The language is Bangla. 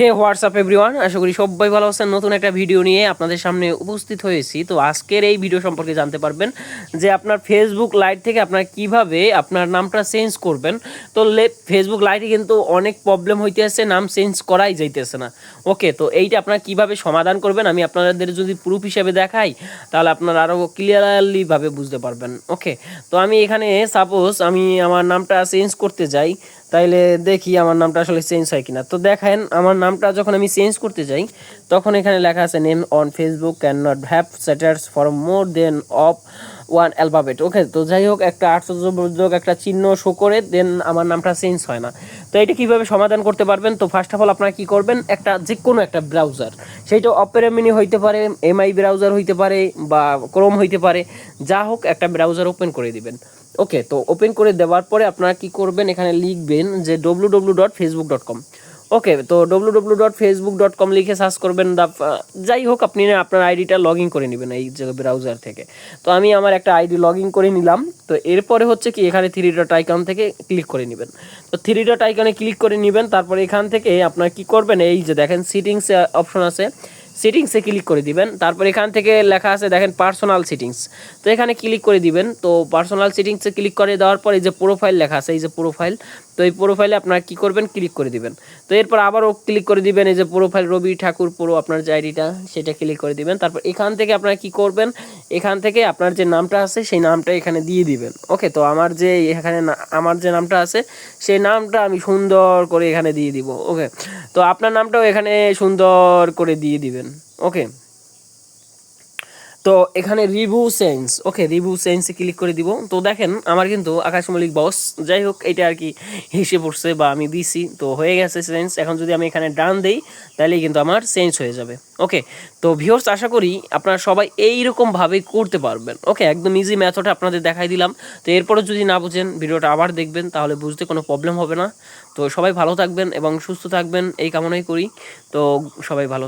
হে হোয়াটসঅ্যাপ এভরিওয়ান, আশা করি সবাই ভালো আছেন। নতুন একটা ভিডিও নিয়ে আপনাদের সামনে উপস্থিত হয়েছি। তো আজকের এই ভিডিও সম্পর্কে জানতে পারবেন যে আপনার ফেসবুক লাইট থেকে আপনার কিভাবে আপনার নামটা চেঞ্জ করবেন। তো ফেসবুক লাইটে কিন্তু অনেক প্রবলেম হইতে আসছে, নাম চেঞ্জ করাই যাইতেছে না। ওকে, তো এইটা আপনারা কিভাবে সমাধান করবেন আমি আপনাদের যদি প্রুফ হিসেবে দেখাই তাহলে আপনারা আরও ক্লিয়ারলিভাবে বুঝতে পারবেন। ওকে, তো আমি এখানে সাপোজ আমি আমার নামটা চেঞ্জ করতে যাই, তাইলে দেখি আমার নামটা আসলে চেঞ্জ হয় কিনা। তো দেখেন আমার নামটা যখন আমি চেঞ্জ করতে যাই তখন এখানে লেখা আছে name on Facebook can not have setters for more than of one alphabet. Okay, তো যাই হোক একটা আশ্চর্যবোধক একটা চিহ্ন শো করে দেন আমার নামটা চেঞ্জ হয় না। তো এটা কীভাবে সমাধান করতে পারবেন? তো ফার্স্ট অফ অল আপনারা কী করবেন, একটা যে কোনো একটা ব্রাউজার, সেইটা অপেরা মিনি হইতে পারে, এমআই ব্রাউজার হইতে পারে বা ক্রোম হইতে পারে, যা হোক একটা ব্রাউজার ওপেন করে দিবেন। ওকে, তো ওপেন করে দেওয়ার পরে আপনারা কী করবেন, এখানে লিখবেন যে www.facebook.com। ওকে, তো www.facebook.com লিখে সার্চ করবেন। যাই হোক আপনি না আপনার আইডিটা লগ ইন করে নেবেন এই যে ব্রাউজার থেকে। তো আমি আমার একটা আইডি লগ ইন করে নিলাম। তো এরপরে হচ্ছে কি এখানে থ্রি ডট আইকন থেকে ক্লিক করে নেবেন। তো থ্রি ডট আইকনে ক্লিক করে নেবেন, তারপরে এখান থেকে আপনার কী করবেন, এই যে দেখেন সিটিংস অপশন আছে, সেটিংসে ক্লিক করে দিবেন। তারপর এখান থেকে লেখা আছে দেখেন পার্সোনাল সেটিংস, তো এখানে ক্লিক করে দিবেন। তো পার্সোনাল সেটিংসে ক্লিক করে দেওয়ার পর এই যে প্রোফাইল লেখা আছে, এই যে প্রোফাইল, তো এই প্রোফাইলে আপনারা কী করবেন, ক্লিক করে দিবেন। তো এরপর আবারও ক্লিক করে দিবেন এই যে প্রোফাইল রবি ঠাকুর পুরো আপনার যে আইডিটা সেটা ক্লিক করে দিবেন। তারপর এখান থেকে আপনারা কী করবেন, এখান থেকে আপনার যে নামটা আছে সেই নামটা এখানে দিয়ে দিবেন। ওকে, তো আমার যে এখানে আমার যে নামটা আছে সেই নামটা আমি সুন্দর করে এখানে দিয়ে দিব। ওকে, তো আপনার নামটাও এখানে সুন্দর করে দিয়ে দিবেন। ওকে, তো এখানে রিভিউ চেঞ্জ, ওকে রিভিউ চেঞ্জে ক্লিক করে দিব। তো দেখেন আমার কিন্তু আকাশ মল্লিক বস, যাই হোক এটা আর কি হিসে পড়ছে বা আমি দিছি, তো হয়ে গেছে চেঞ্জ। এখন যদি আমি এখানে ডান দেই তাহলেই কিন্তু আমার চেঞ্জ হয়ে যাবে। ওকে, তো ভিউয়ার্স আশা করি আপনারা সবাই এইরকমভাবে করতে পারবেন। ওকে, একদম ইজি মেথডে আপনাদের দেখাই দিলাম। তো এরপরে যদি না বুঝেন ভিডিওটা আবার দেখবেন, তাহলে বুঝতে কোনো প্রবলেম হবে না। তো সবাই ভালো থাকবেন এবং সুস্থ থাকবেন এই কামনাই করি। তো সবাই ভালো